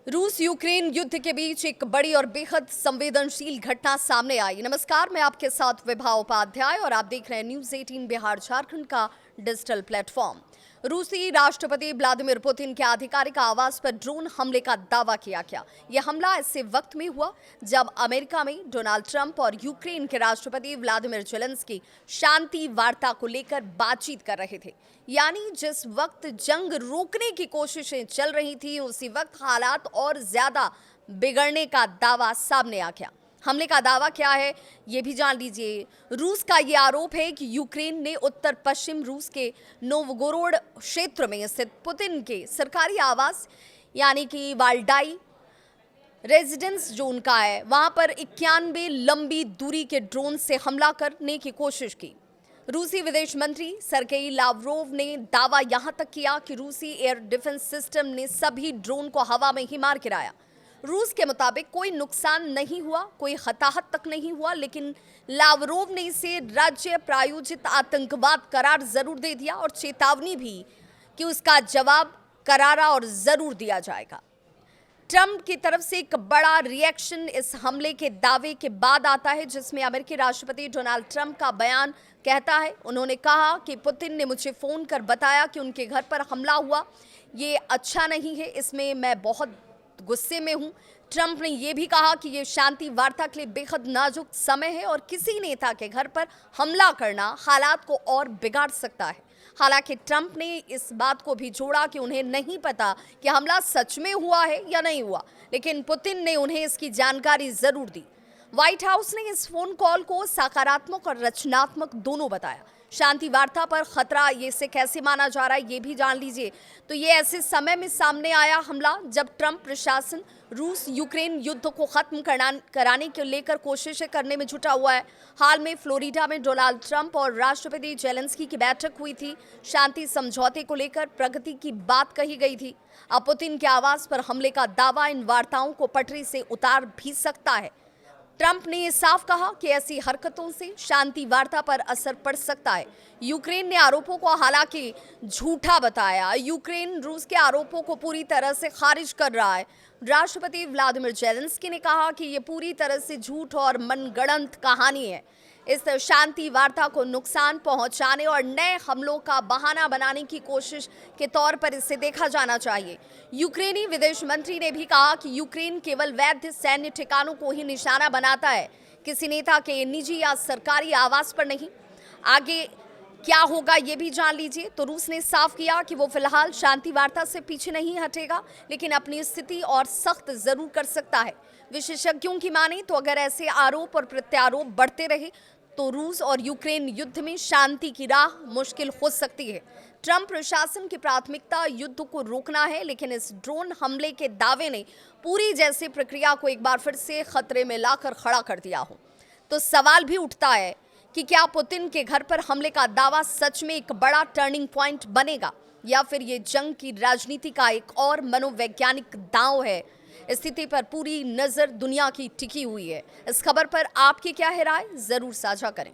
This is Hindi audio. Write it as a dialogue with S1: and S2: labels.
S1: रूस यूक्रेन युद्ध के बीच एक बड़ी और बेहद संवेदनशील घटना सामने आई। नमस्कार, मैं आपके साथ विभा उपाध्याय और आप देख रहे हैं न्यूज 18 बिहार झारखंड का डिजिटल प्लेटफॉर्म। रूसी राष्ट्रपति व्लादिमीर पुतिन के आधिकारिक आवास पर ड्रोन हमले का दावा किया गया। यह हमला ऐसे वक्त में हुआ जब अमेरिका में डोनाल्ड ट्रंप और यूक्रेन के राष्ट्रपति व्लादिमीर जेलेंस्की शांति वार्ता को लेकर बातचीत कर रहे थे। यानी जिस वक्त जंग रोकने की कोशिशें चल रही थी, उसी वक्त हालात और ज्यादा बिगड़ने का दावा सामने आ गया। हमले का दावा क्या है, ये भी जान लीजिए। रूस का ये आरोप है कि यूक्रेन ने उत्तर पश्चिम रूस के नोवगोरोड क्षेत्र में स्थित पुतिन के सरकारी आवास यानी कि वाल्डाई रेजिडेंस जो उनका है, वहां पर 91 लंबी दूरी के ड्रोन से हमला करने की कोशिश की। रूसी विदेश मंत्री सरगेई लावरोव ने दावा यहां तक किया कि रूसी एयर डिफेंस सिस्टम ने सभी ड्रोन को हवा में ही मार गिराया। रूस के मुताबिक कोई नुकसान नहीं हुआ, कोई हताहत तक नहीं हुआ, लेकिन लावरोव ने इसे राज्य प्रायोजित आतंकवाद करार जरूर दे दिया और चेतावनी भी कि उसका जवाब करारा और जरूर दिया जाएगा। ट्रंप की तरफ से एक बड़ा रिएक्शन इस हमले के दावे के बाद आता है, जिसमें अमेरिकी राष्ट्रपति डोनाल्ड ट्रंप का बयान कहता है। उन्होंने कहा कि पुतिन ने मुझे फोन कर बताया कि उनके घर पर हमला हुआ, ये अच्छा नहीं है, इसमें मैं बहुत गुस्से में हूं। ट्रंप ने यह भी कहा कि यह शांति वार्ता के लिए बेहद नाजुक समय है और किसी नेता के घर पर हमला करना हालात को और बिगाड़ सकता है। हालांकि ट्रंप ने इस बात को भी जोड़ा कि उन्हें नहीं पता कि हमला सच में हुआ है या नहीं हुआ, लेकिन पुतिन ने उन्हें इसकी जानकारी जरूर दी। व्हाइट हाउस ने इस फोन कॉल को सकारात्मक और रचनात्मक दोनों बताया। शांति वार्ता पर खतरा ये से कैसे माना जा रहा है, ये भी जान लीजिए। तो ये ऐसे समय में सामने आया हमला जब ट्रंप प्रशासन रूस यूक्रेन युद्ध को खत्म कराने के लेकर कोशिशें करने में जुटा हुआ है। हाल में फ्लोरिडा में डोनाल्ड ट्रंप और राष्ट्रपति जेलेंस्की की बैठक हुई थी। शांति समझौते को लेकर प्रगति की बात कही गई थी। अब पुतिन के आवास पर हमले का दावा इन वार्ताओं को पटरी से उतार भी सकता है। ट्रंप ने साफ कहा कि ऐसी हरकतों से शांति वार्ता पर असर पड़ सकता है। यूक्रेन ने आरोपों को हालांकि झूठा बताया। यूक्रेन रूस के आरोपों को पूरी तरह से खारिज कर रहा है। राष्ट्रपति व्लादिमीर जेलेंस्की ने कहा कि ये पूरी तरह से झूठ और मनगढ़ंत कहानी है। इस शांति वार्ता को नुकसान पहुंचाने और नए हमलों का बहाना बनाने की कोशिश के तौर पर इसे देखा जाना चाहिए। यूक्रेनी विदेश मंत्री ने भी कहा कि यूक्रेन केवल वैध सैन्य ठिकानों को ही निशाना बनाता है, किसी नेता के निजी या सरकारी आवास पर नहीं। आगे क्या होगा ये भी जान लीजिए। तो रूस ने साफ किया कि वो फिलहाल शांति वार्ता से पीछे नहीं हटेगा, लेकिन अपनी स्थिति और सख्त जरूर कर सकता है। विशेषज्ञों की माने तो अगर ऐसे आरोप और प्रत्यारोप बढ़ते रहे तो रूस और यूक्रेन युद्ध में शांति की राह मुश्किल हो सकती है। ट्रंप प्रशासन की प्राथमिकता युद्ध को रोकना है, लेकिन इस ड्रोन हमले के दावे ने पूरी जैसी प्रक्रिया को एक बार फिर से खतरे में लाकर खड़ा कर दिया हो। तो सवाल भी उठता है कि क्या पुतिन के घर पर हमले का दावा सच में एक बड़ा टर्निंग पॉइंट बनेगा, या फिर ये जंग की राजनीति का एक और मनोवैज्ञानिक दांव है। स्थिति पर पूरी नजर दुनिया की टिकी हुई है। इस खबर पर आपकी क्या है राय, जरूर साझा करें।